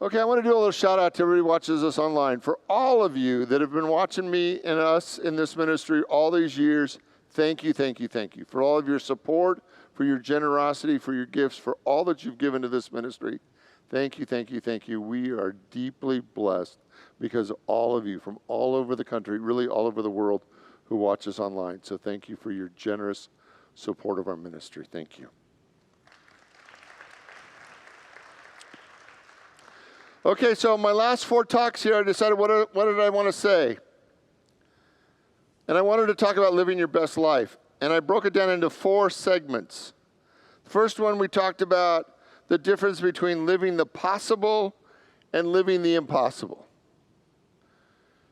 Okay, I want to do a little shout out to everybody who watches us online. For all of you that have been watching me and us in this ministry all these years, thank you, thank you, thank you. For all of your support, for your generosity, for your gifts, for all that you've given to this ministry. Thank you, thank you, thank you. We are deeply blessed because of all of you from all over the country, really all over the world, who watch us online. So thank you for your generous support of our ministry. Thank you. Okay, so my last 4 talks here, I decided what did I want to say? And I wanted to talk about living your best life. And I broke it down into 4 segments. The first one, we talked about the difference between living the possible and living the impossible.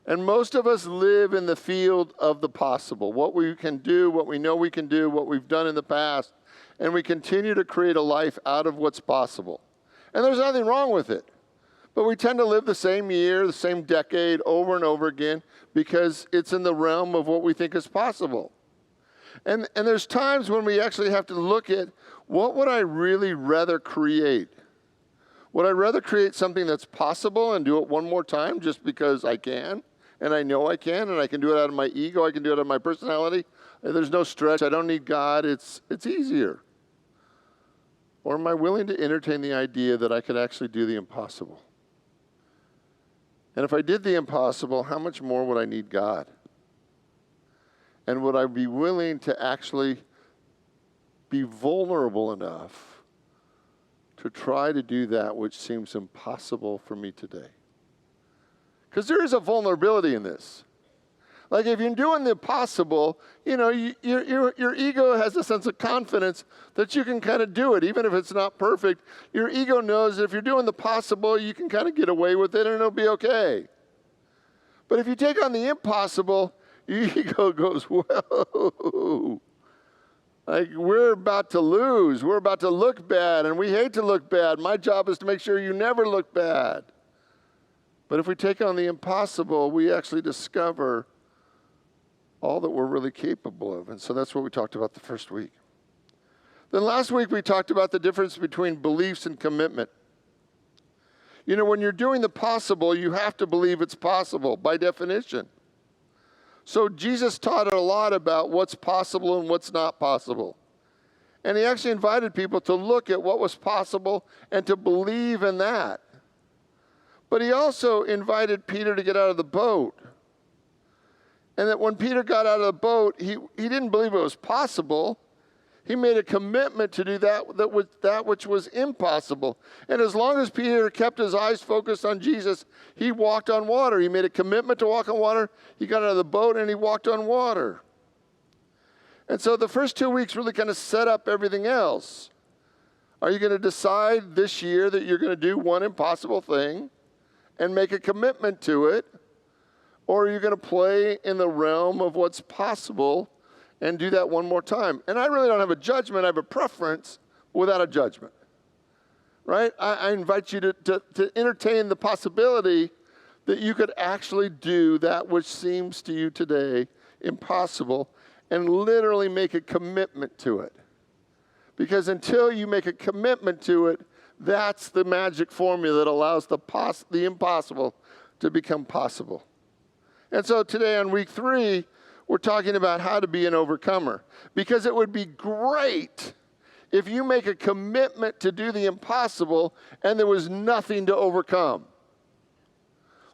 And most of us live in the field of the possible, what we can do, what we know we can do, what we've done in the past, and we continue to create a life out of what's possible. And there's nothing wrong with it. But we tend to live the same year, the same decade over and over again because it's in the realm of what we think is possible. And there's times when we actually have to look at what would I really rather create? Would I rather create something that's possible and do it one more time just because I can? And I know I can, and I can do it out of my ego, I can do it out of my personality. There's no stretch, I don't need God, it's easier. Or am I willing to entertain the idea that I could actually do the impossible? And if I did the impossible, how much more would I need God? And would I be willing to actually be vulnerable enough to try to do that which seems impossible for me today? Because there is a vulnerability in this. Like if you're doing the possible, you know, your ego has a sense of confidence that you can kind of do it, even if it's not perfect. Your ego knows that if you're doing the possible, you can kind of get away with it and it'll be okay. But if you take on the impossible, your ego goes, whoa. Like we're about to lose. We're about to look bad, and we hate to look bad. My job is to make sure you never look bad. But if we take on the impossible, we actually discover all that we're really capable of. And so that's what we talked about the first week. Then last week we talked about the difference between beliefs and commitment. You know, when you're doing the possible, you have to believe it's possible by definition. So Jesus taught a lot about what's possible and what's not possible. And he actually invited people to look at what was possible and to believe in that. But he also invited Peter to get out of the boat. And that when Peter got out of the boat, he didn't believe it was possible. He made a commitment to do that which was impossible. And as long as Peter kept his eyes focused on Jesus, he walked on water. He made a commitment to walk on water. He got out of the boat and he walked on water. And so the first 2 weeks really kind of set up everything else. Are you going to decide this year that you're going to do one impossible thing and make a commitment to it? Or are you going to play in the realm of what's possible and do that one more time? And I really don't have a judgment. I have a preference without a judgment, right? I invite you to entertain the possibility that you could actually do that which seems to you today impossible and literally make a commitment to it. Because until you make a commitment to it, that's the magic formula that allows the impossible to become possible. And so today on week 3, we're talking about how to be an overcomer. Because it would be great if you make a commitment to do the impossible and there was nothing to overcome.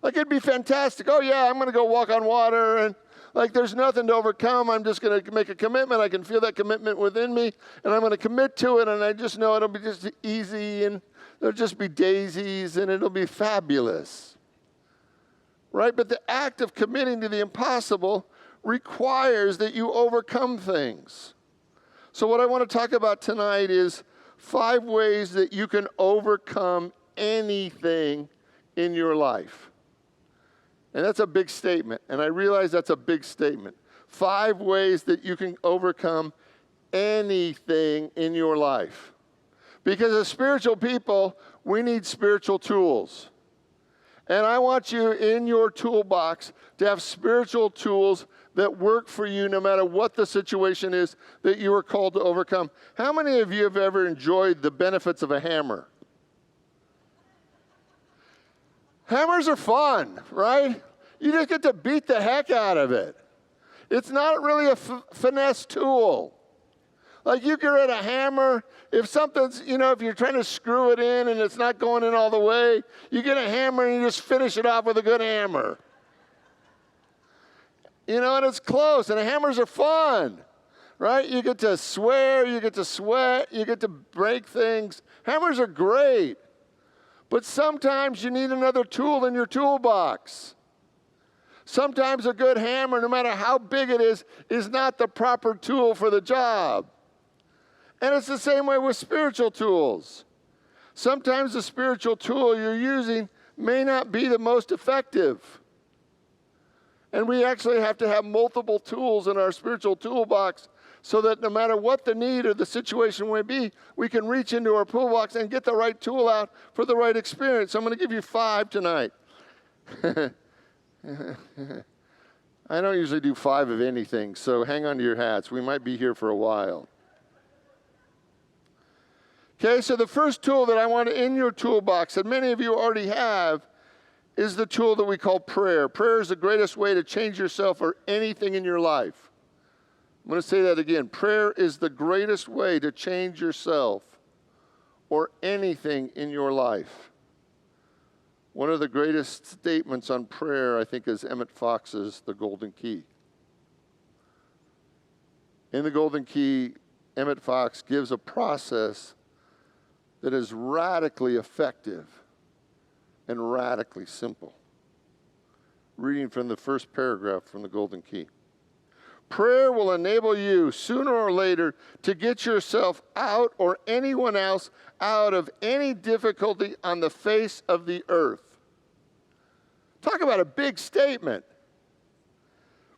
Like it'd be fantastic. Oh yeah, I'm going to go walk on water and like there's nothing to overcome. I'm just going to make a commitment. I can feel that commitment within me and I'm going to commit to it and I just know it'll be just easy and there'll just be daisies and it'll be fabulous. Right? But the act of committing to the impossible requires that you overcome things. So what I want to talk about tonight is 5 ways that you can overcome anything in your life. And that's a big statement. And I realize that's a big statement. 5 ways that you can overcome anything in your life. Because as spiritual people, we need spiritual tools. And I want you in your toolbox to have spiritual tools that work for you no matter what the situation is that you are called to overcome. How many of you have ever enjoyed the benefits of a hammer? Hammers are fun, right? You just get to beat the heck out of it. It's not really a finesse tool. Like you can get a hammer, if something's, if you're trying to screw it in and it's not going in all the way, you get a hammer and you just finish it off with a good hammer. And it's close, and hammers are fun, right? You get to swear, you get to sweat, you get to break things. Hammers are great, but sometimes you need another tool in your toolbox. Sometimes a good hammer, no matter how big it is not the proper tool for the job. And it's the same way with spiritual tools. Sometimes the spiritual tool you're using may not be the most effective. And we actually have to have multiple tools in our spiritual toolbox so that no matter what the need or the situation may be, we can reach into our toolbox and get the right tool out for the right experience. So I'm going to give you 5 tonight. I don't usually do 5 of anything, so hang on to your hats. We might be here for a while. Okay, so the first tool that I want in your toolbox, that many of you already have, is the tool that we call prayer. Prayer is the greatest way to change yourself or anything in your life. I'm going to say that again. Prayer is the greatest way to change yourself or anything in your life. One of the greatest statements on prayer, I think, is Emmett Fox's The Golden Key. In The Golden Key, Emmett Fox gives a process that is radically effective and radically simple. Reading from the first paragraph from The Golden Key. Prayer will enable you sooner or later to get yourself out or anyone else out of any difficulty on the face of the earth. Talk about a big statement.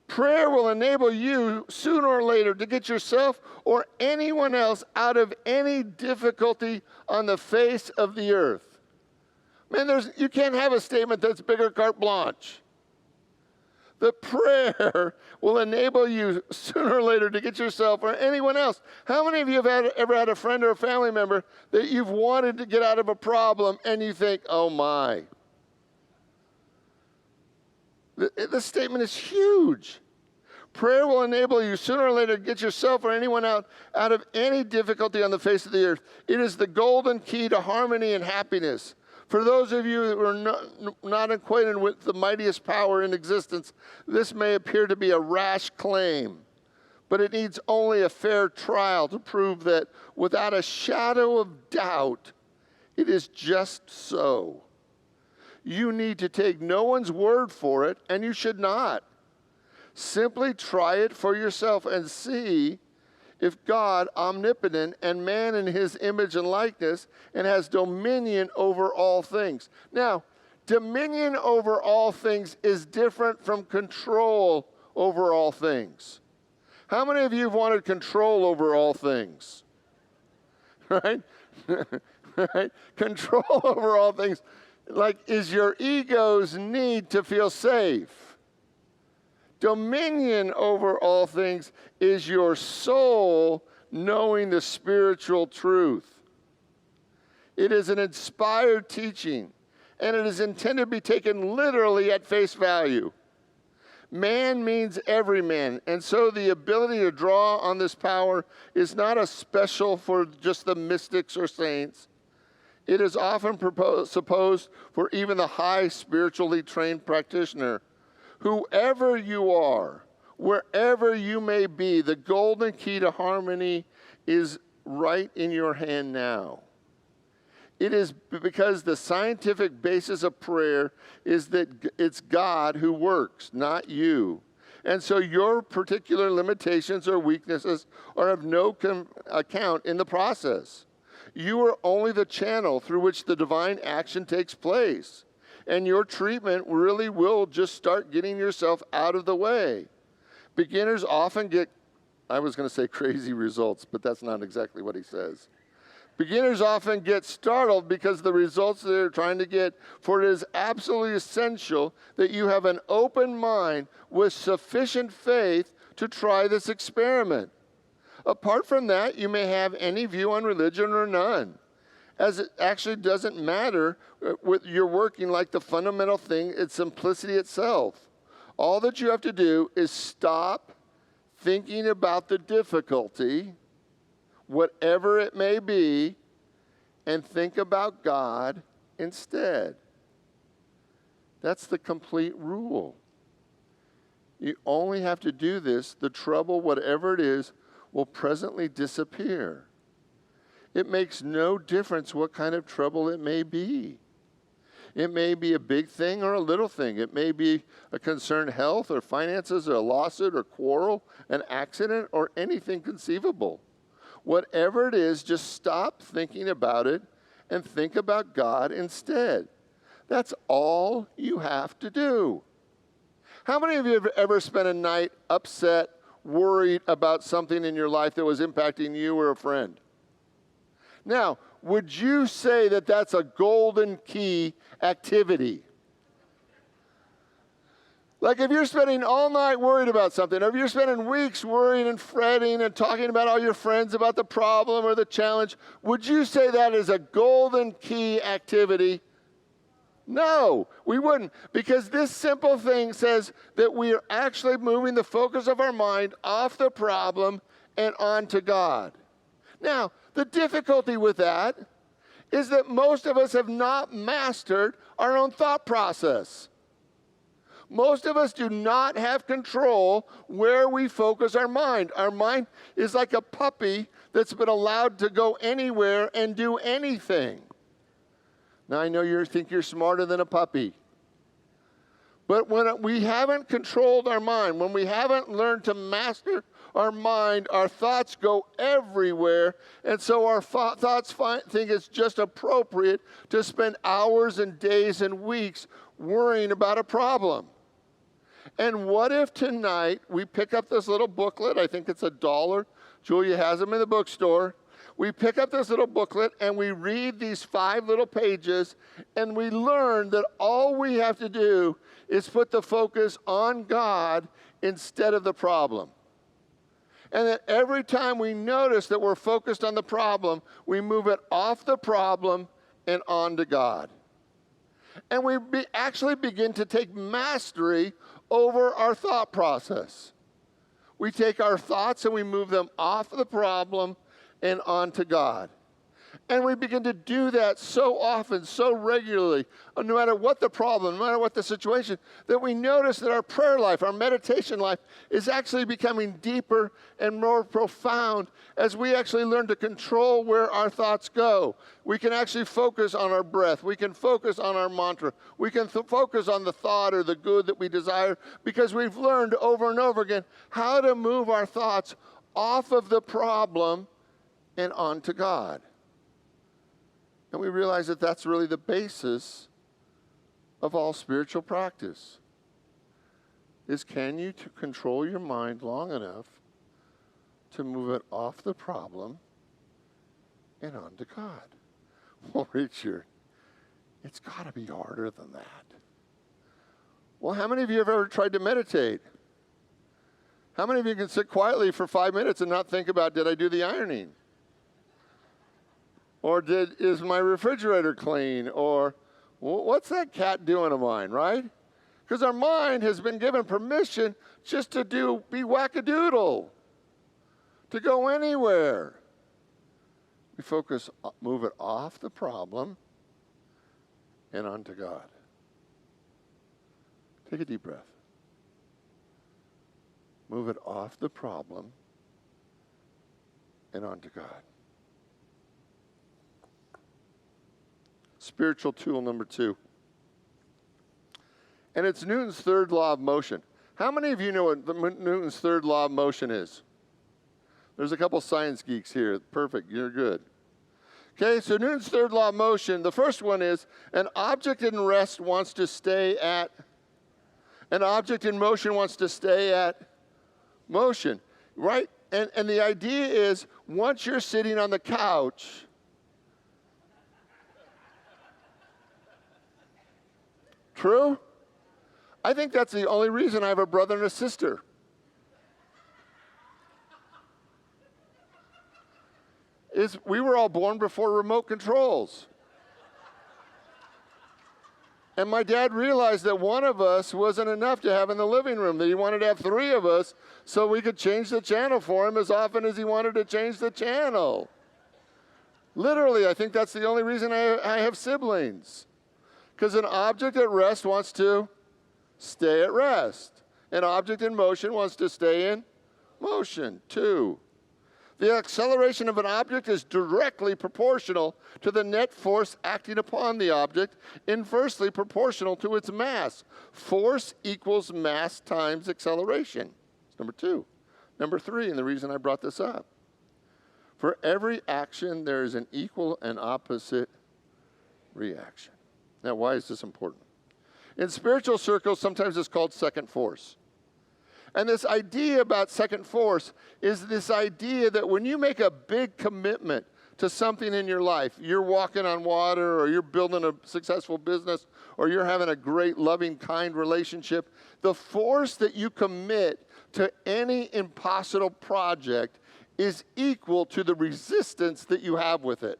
Prayer will enable you sooner or later to get yourself or anyone else out of any difficulty on the face of the earth. Man, you can't have a statement that's bigger carte blanche. The prayer will enable you sooner or later to get yourself or anyone else. How many of you have ever had a friend or a family member that you've wanted to get out of a problem and you think, oh my. The statement is huge. Prayer will enable you sooner or later to get yourself or anyone out of any difficulty on the face of the earth. It is the golden key to harmony and happiness. For those of you who are not acquainted with the mightiest power in existence, this may appear to be a rash claim, but it needs only a fair trial to prove that without a shadow of doubt, it is just so. You need to take no one's word for it, and you should not. Simply try it for yourself and see if God, omnipotent, and man in his image and likeness, and has dominion over all things. Now, dominion over all things is different from control over all things. How many of you have wanted control over all things? Right? Right? Control over all things. Like, is your ego's need to feel safe. Dominion over all things is your soul knowing the spiritual truth. It is an inspired teaching, and it is intended to be taken literally at face value. Man means every man, and so the ability to draw on this power is not a special for just the mystics or saints. It is often supposed for even the high spiritually trained practitioner. Whoever you are, wherever you may be, the golden key to harmony is right in your hand now. It is because the scientific basis of prayer is that it's God who works, not you. And so your particular limitations or weaknesses are of no account in the process. You are only the channel through which the divine action takes place. And your treatment really will just start getting yourself out of the way. Beginners often get, I was going to say crazy results, but that's not exactly what he says. Beginners often get startled because the results they're trying to get, for it is absolutely essential that you have an open mind with sufficient faith to try this experiment. Apart from that, you may have any view on religion or none. as it actually doesn't matter. You're working like the fundamental thing, it's simplicity itself. All that you have to do is stop thinking about the difficulty, whatever it may be, and think about God instead. That's the complete rule. You only have to do this. The trouble, whatever it is, will presently disappear. It makes no difference what kind of trouble it may be. It may be a big thing or a little thing. It may be a concerned health or finances or a lawsuit or quarrel, an accident or anything conceivable. Whatever it is, just stop thinking about it and think about God instead. That's all you have to do. How many of you have ever spent a night upset, worried about something in your life that was impacting you or a friend? Now, would you say that that's a golden key activity? Like if you're spending all night worried about something, or if you're spending weeks worrying and fretting and talking about all your friends about the problem or the challenge, would you say that is a golden key activity? No, we wouldn't, because this simple thing says that we are actually moving the focus of our mind off the problem and onto God. Now, the difficulty with that is that most of us have not mastered our own thought process. Most of us do not have control where we focus our mind. Our mind is like a puppy that's been allowed to go anywhere and do anything. Now, I know you think you're smarter than a puppy. But when we haven't controlled our mind, when we haven't learned to master our mind, our thoughts go everywhere. And so our thoughts think it's just appropriate to spend hours and days and weeks worrying about a problem. And what if tonight we pick up this little booklet? I think it's $1. Julia has them in the bookstore. We pick up this little booklet and we read these 5 little pages, and we learn that all we have to do is put the focus on God instead of the problem. And that every time we notice that we're focused on the problem, we move it off the problem and onto God. And we actually begin to take mastery over our thought process. We take our thoughts and we move them off the problem and onto God. And we begin to do that so often, so regularly, no matter what the problem, no matter what the situation, that we notice that our prayer life, our meditation life, is actually becoming deeper and more profound as we actually learn to control where our thoughts go. We can actually focus on our breath. We can focus on our mantra. We can focus on the thought or the good that we desire, because we've learned over and over again how to move our thoughts off of the problem and onto God. And we realize that that's really the basis of all spiritual practice. Is, can you control your mind long enough to move it off the problem and onto God? Well, Richard, it's got to be harder than that. Well, how many of you have ever tried to meditate? How many of you can sit quietly for 5 minutes and not think about, did I do the ironing? Or is my refrigerator clean? Or what's that cat doing to mine, right? Because our mind has been given permission just to be wackadoodle, to go anywhere. We move it off the problem and onto God. Take a deep breath. Move it off the problem and onto God. Spiritual tool number 2. And it's Newton's third law of motion. How many of you know what Newton's third law of motion is? There's a couple science geeks here. Perfect, you're good. Okay, so Newton's third law of motion, the first one is, an object in rest wants to stay at, an object in motion wants to stay at motion, right? And the idea is, once you're sitting on the couch, true? I think that's the only reason I have a brother and a sister. is we were all born before remote controls. And my dad realized that one of us wasn't enough to have in the living room, that he wanted to have 3 of us so we could change the channel for him as often as he wanted to change the channel. Literally, I think that's the only reason I have siblings. Because an object at rest wants to stay at rest. An object in motion wants to stay in motion, too. The acceleration of an object is directly proportional to the net force acting upon the object, inversely proportional to its mass. Force equals mass times acceleration. That's number 2. Number 3, and the reason I brought this up. For every action, there is an equal and opposite reaction. Now, why is this important? In spiritual circles, sometimes it's called second force. And this idea about second force is this idea that when you make a big commitment to something in your life, you're walking on water, or you're building a successful business, or you're having a great, loving, kind relationship, the force that you commit to any impossible project is equal to the resistance that you have with it.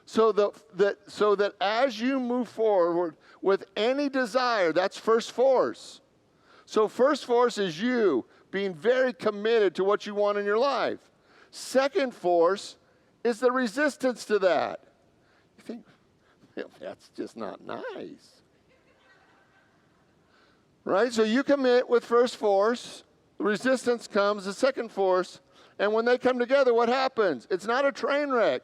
So that as you move forward with any desire, that's first force. So first force is you being very committed to what you want in your life. Second force is the resistance to that. You think, well, that's just not nice. Right? So you commit with first force, the resistance comes, the second force, and when they come together, what happens? It's not a train wreck.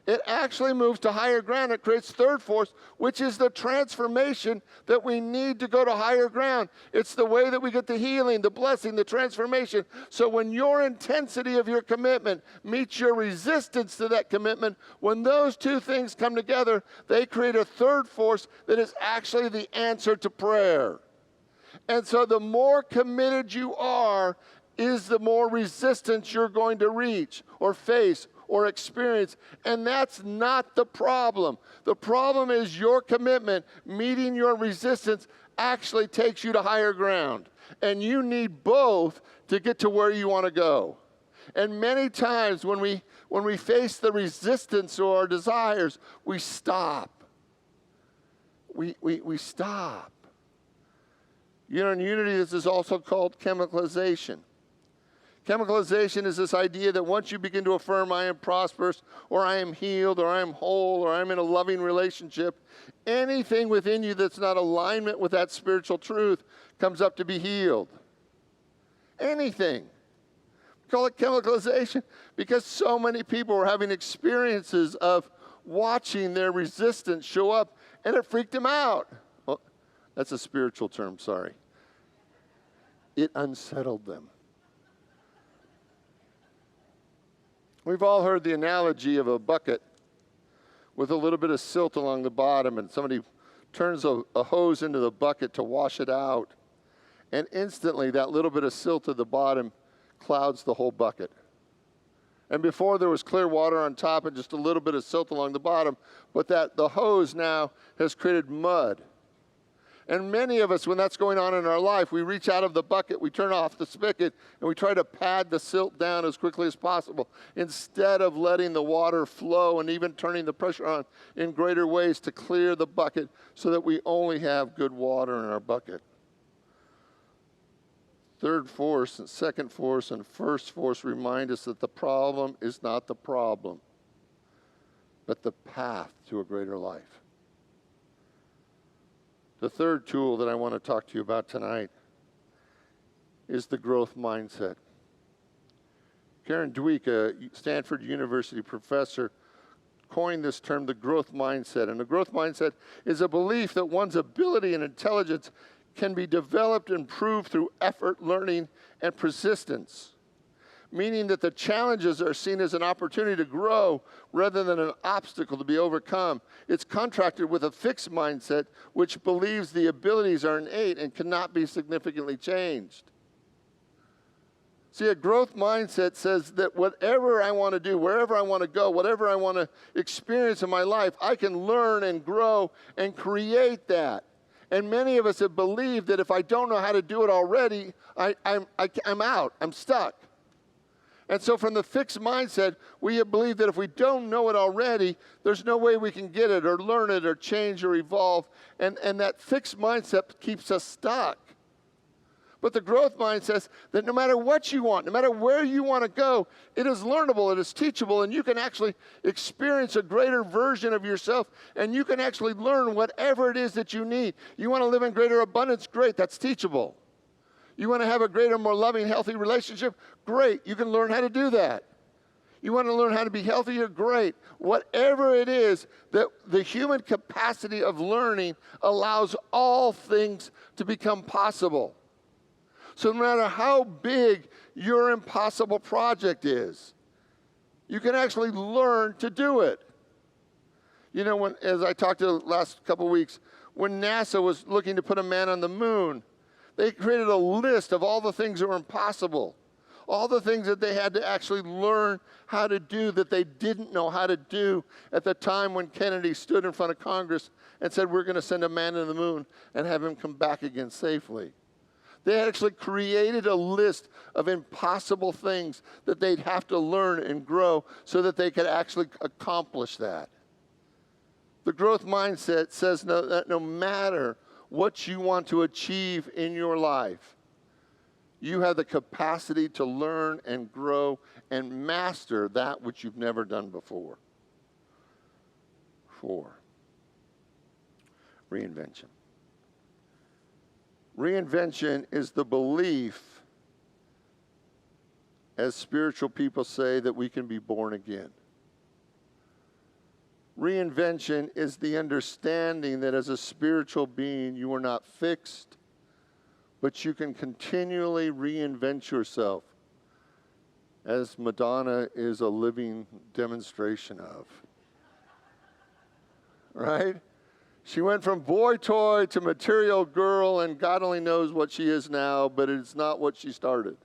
It actually moves to higher ground. It creates third force, which is the transformation that we need to go to higher ground. It's the way that we get the healing, the blessing, the transformation. So when your intensity of your commitment meets your resistance to that commitment, when those two things come together, they create a third force that is actually the answer to prayer. And so the more committed you are, is the more resistance you're going to reach or face or experience. And that's not the problem. The problem is your commitment, meeting your resistance, actually takes you to higher ground. And you need both to get to where you want to go. And many times when we face the resistance or our desires, we stop. We stop. You know, in unity, this is also called chemicalization. Chemicalization is this idea that once you begin to affirm, I am prosperous, or I am healed, or I am whole, or I'm in a loving relationship, anything within you that's not alignment with that spiritual truth comes up to be healed. Anything. We call it chemicalization because so many people are having experiences of watching their resistance show up, and it freaked them out. Well, that's a spiritual term, sorry. It unsettled them. We've all heard the analogy of a bucket with a little bit of silt along the bottom, and somebody turns a hose into the bucket to wash it out, and instantly that little bit of silt at the bottom clouds the whole bucket. And before there was clear water on top and just a little bit of silt along the bottom, but the hose now has created mud. And many of us, when that's going on in our life, we reach out of the bucket, we turn off the spigot, and we try to pad the silt down as quickly as possible instead of letting the water flow and even turning the pressure on in greater ways to clear the bucket so that we only have good water in our bucket. Third force and second force and first force remind us that the problem is not the problem, but the path to a greater life. The third tool that I want to talk to you about tonight is the growth mindset. Karen Dweck, a Stanford University professor, coined this term, the growth mindset. And the growth mindset is a belief that one's ability and intelligence can be developed and improved through effort, learning, and persistence. Meaning that the challenges are seen as an opportunity to grow rather than an obstacle to be overcome. It's contrasted with a fixed mindset, which believes the abilities are innate and cannot be significantly changed. See, a growth mindset says that whatever I want to do, wherever I want to go, whatever I want to experience in my life, I can learn and grow and create that. And many of us have believed that if I don't know how to do it already, I'm out, I'm stuck. And so from the fixed mindset, we believe that if we don't know it already, there's no way we can get it or learn it or change or evolve. And that fixed mindset keeps us stuck. But the growth mind says that no matter what you want, no matter where you want to go, it is learnable, it is teachable, and you can actually experience a greater version of yourself, and you can actually learn whatever it is that you need. You want to live in greater abundance? Great, that's teachable. You want to have a greater, more loving, healthy relationship? Great, you can learn how to do that. You want to learn how to be healthier? Great. Whatever it is, that the human capacity of learning allows all things to become possible. So no matter how big your impossible project is, you can actually learn to do it. You know, as I talked to the last couple of weeks, when NASA was looking to put a man on the moon, they created a list of all the things that were impossible, all the things that they had to actually learn how to do that they didn't know how to do at the time when Kennedy stood in front of Congress and said, we're going to send a man to the moon and have him come back again safely. They actually created a list of impossible things that they'd have to learn and grow so that they could actually accomplish that. The growth mindset says that no matter what you want to achieve in your life, you have the capacity to learn and grow and master that which you've never done before. 4, reinvention. Reinvention is the belief, as spiritual people say, that we can be born again. Reinvention is the understanding that as a spiritual being, you are not fixed, but you can continually reinvent yourself, as Madonna is a living demonstration of. Right? She went from boy toy to material girl, and God only knows what she is now, but it's not what she started.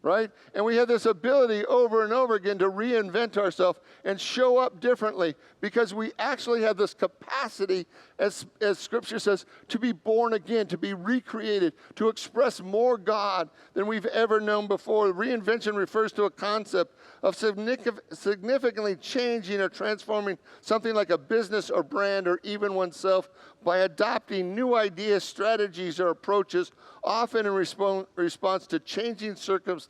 Right? And we have this ability over and over again to reinvent ourselves and show up differently because we actually have this capacity, as Scripture says, to be born again, to be recreated, to express more God than we've ever known before. Reinvention refers to a concept of significantly changing or transforming something like a business or brand or even oneself by adopting new ideas, strategies, or approaches, often in response to changing circumstances,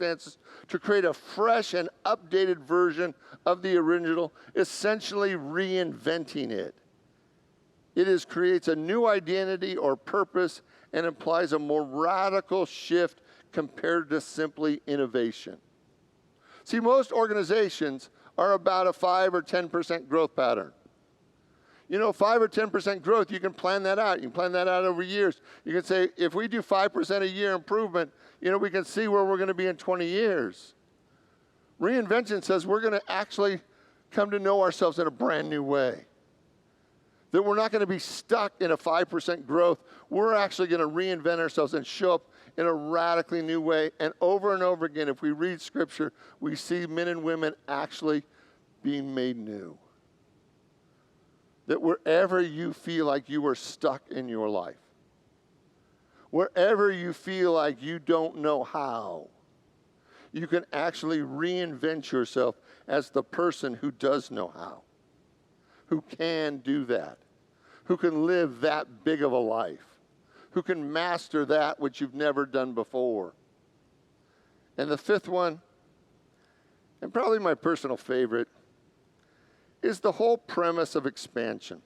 to create a fresh and updated version of the original, essentially reinventing it. It creates a new identity or purpose and implies a more radical shift compared to simply innovation. See, most organizations are about a 5 or 10% growth pattern. You know, 5 or 10% growth, you can plan that out. You can plan that out over years. You can say, if we do 5% a year improvement, you know, we can see where we're going to be in 20 years. Reinvention says we're going to actually come to know ourselves in a brand new way. That we're not going to be stuck in a 5% growth. We're actually going to reinvent ourselves and show up in a radically new way. And over again, if we read Scripture, we see men and women actually being made new. That wherever you feel like you are stuck in your life, wherever you feel like you don't know how, you can actually reinvent yourself as the person who does know how, who can do that, who can live that big of a life, who can master that which you've never done before. And the 5th one, and probably my personal favorite, is the whole premise of expansion.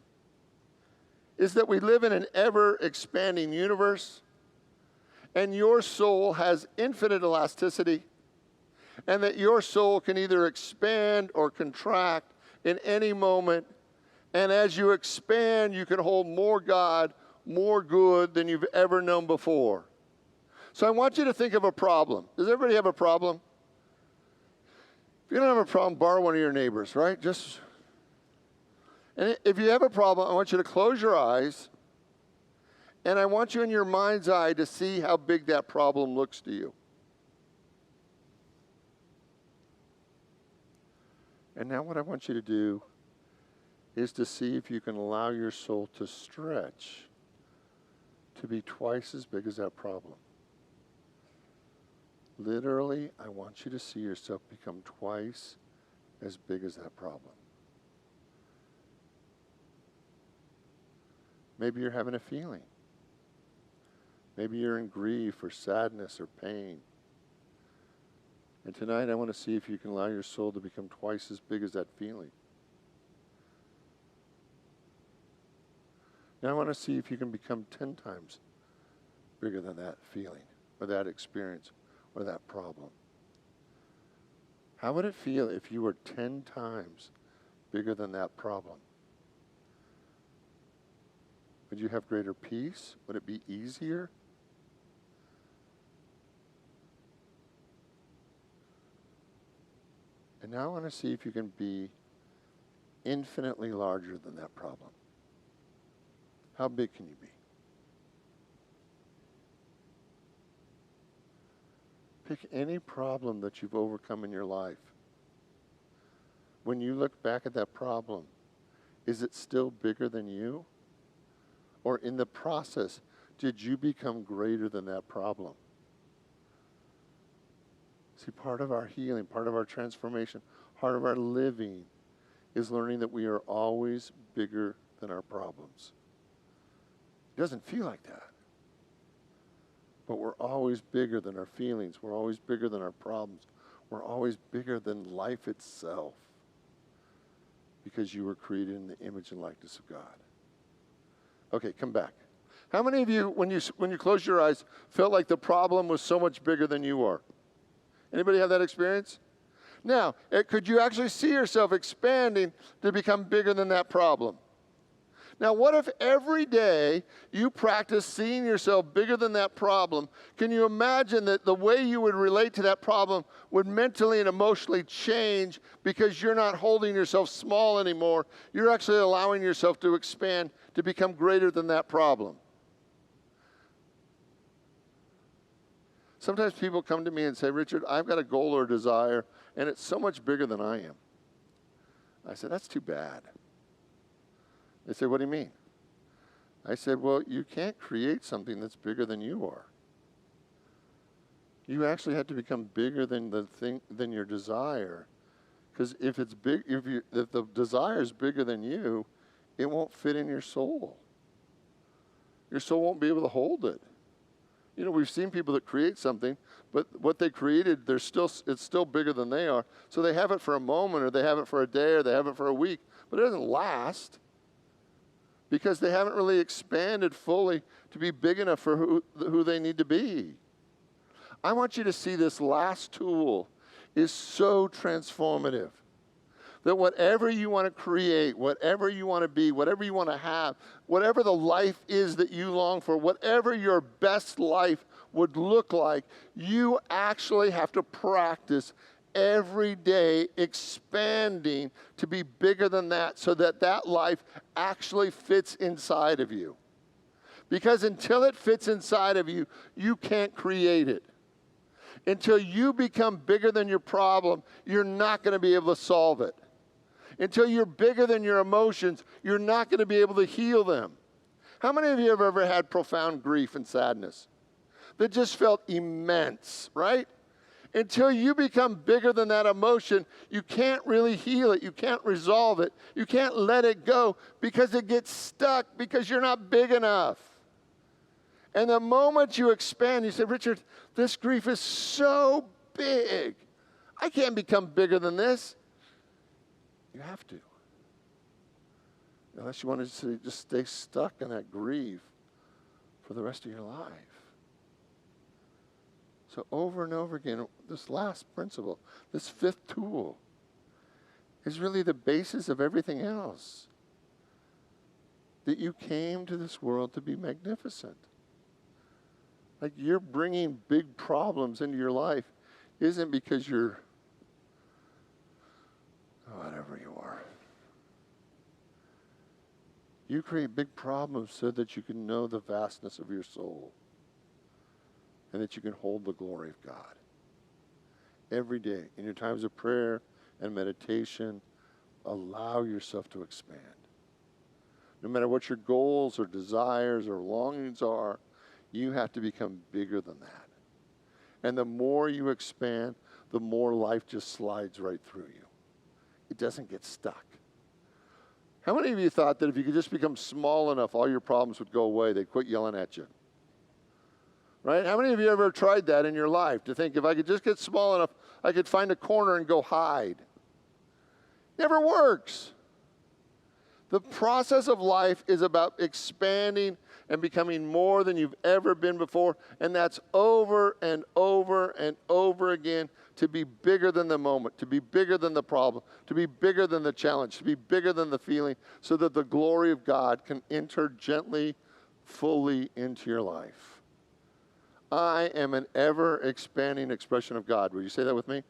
Is that we live in an ever-expanding universe, and your soul has infinite elasticity, and that your soul can either expand or contract in any moment, and as you expand, you can hold more God, more good than you've ever known before. So I want you to think of a problem. Does everybody have a problem? If you don't have a problem, borrow one of your neighbors, right? And if you have a problem, I want you to close your eyes, and I want you in your mind's eye to see how big that problem looks to you. And now what I want you to do is to see if you can allow your soul to stretch to be twice as big as that problem. Literally, I want you to see yourself become twice as big as that problem. Maybe you're having a feeling. Maybe you're in grief or sadness or pain. And tonight I want to see if you can allow your soul to become twice as big as that feeling. Now I want to see if you can become 10 times bigger than that feeling or that experience or that problem. How would it feel if you were 10 times bigger than that problem? Would you have greater peace? Would it be easier? And now I want to see if you can be infinitely larger than that problem. How big can you be? Pick any problem that you've overcome in your life. When you look back at that problem, is it still bigger than you? Or in the process, did you become greater than that problem? See, part of our healing, part of our transformation, part of our living is learning that we are always bigger than our problems. It doesn't feel like that. But we're always bigger than our feelings. We're always bigger than our problems. We're always bigger than life itself. Because you were created in the image and likeness of God. Okay, come back. How many of you, when you closed your eyes, felt like the problem was so much bigger than you are? Anybody have that experience? Now, could you actually see yourself expanding to become bigger than that problem? Now, what if every day you practice seeing yourself bigger than that problem? Can you imagine that the way you would relate to that problem would mentally and emotionally change because you're not holding yourself small anymore? You're actually allowing yourself to expand to become greater than that problem. Sometimes people come to me and say, Richard, I've got a goal or a desire, and it's so much bigger than I am. I said, that's too bad. They say, what do you mean? I said, well, you can't create something that's bigger than you are. You actually have to become bigger than than your desire. Because if it's big, if the desire is bigger than you, it won't fit in your soul. Your soul won't be able to hold it. You know, we've seen people that create something, but what they created, it's still bigger than they are. So they have it for a moment, or they have it for a day, or they have it for a week, but it doesn't last. Because they haven't really expanded fully to be big enough for who they need to be. I want you to see this last tool is so transformative. That whatever you want to create, whatever you want to be, whatever you want to have, whatever the life is that you long for, whatever your best life would look like, you actually have to practice every day expanding to be bigger than that so that that life actually fits inside of you. Because until it fits inside of you, you can't create it. Until you become bigger than your problem, you're not going to be able to solve it. Until you're bigger than your emotions, you're not going to be able to heal them. How many of you have ever had profound grief and sadness that just felt immense, right? Until you become bigger than that emotion, you can't really heal it. You can't resolve it. You can't let it go because it gets stuck because you're not big enough. And the moment you expand, you say, Richard, this grief is so big. I can't become bigger than this. You have to. Unless you want to just stay stuck in that grief for the rest of your life. So over and over again, this last principle, this fifth tool, is really the basis of everything else. That you came to this world to be magnificent. Like you're bringing big problems into your life isn't because you're whatever you are. You create big problems so that you can know the vastness of your soul. And that you can hold the glory of God. Every day, in your times of prayer and meditation, allow yourself to expand. No matter what your goals or desires or longings are, you have to become bigger than that. And the more you expand, the more life just slides right through you. It doesn't get stuck. How many of you thought that if you could just become small enough, all your problems would go away? They'd quit yelling at you. Right? How many of you ever tried that in your life? To think, if I could just get small enough, I could find a corner and go hide. Never works. The process of life is about expanding and becoming more than you've ever been before. And that's over and over and over again, to be bigger than the moment, to be bigger than the problem, to be bigger than the challenge, to be bigger than the feeling, so that the glory of God can enter gently, fully into your life. I am an ever-expanding expression of God. Will you say that with me?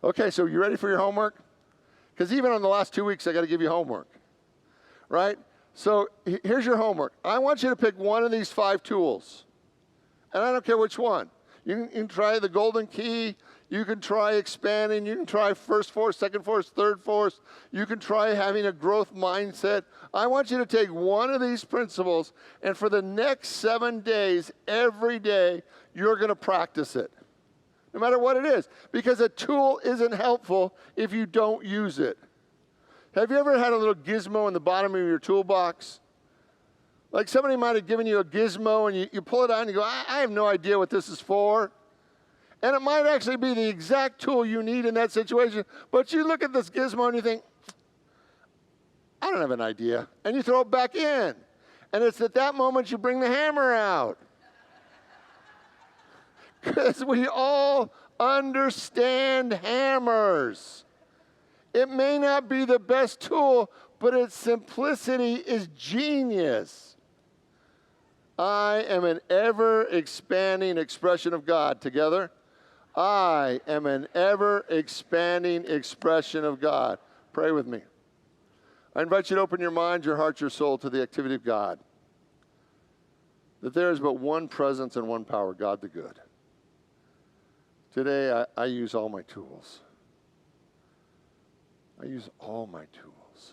Okay, so you ready for your homework? Because even on the last 2 weeks, I got to give you homework, right? So here's your homework. I want you to pick one of these 5 tools, and I don't care which one. You can try the golden key. You can try expanding. You can try first force, second force, third force. You can try having a growth mindset. I want you to take one of these principles, and for the next 7 days, every day, you're going to practice it, no matter what it is, because a tool isn't helpful if you don't use it. Have you ever had a little gizmo in the bottom of your toolbox? Like somebody might have given you a gizmo, and you pull it out and you go, I have no idea what this is for. And it might actually be the exact tool you need in that situation, but you look at this gizmo and you think, I don't have an idea. And you throw it back in. And it's at that moment you bring the hammer out. Because we all understand hammers. It may not be the best tool, but its simplicity is genius. I am an ever-expanding expression of God. Together? I am an ever-expanding expression of God. Pray with me. I invite you to open your mind, your heart, your soul to the activity of God. That there is but one presence and one power, God the good. Today, I use all my tools. I use all my tools.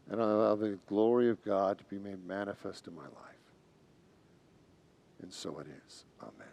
And I allow the glory of God to be made manifest in my life. And so it is. Amen.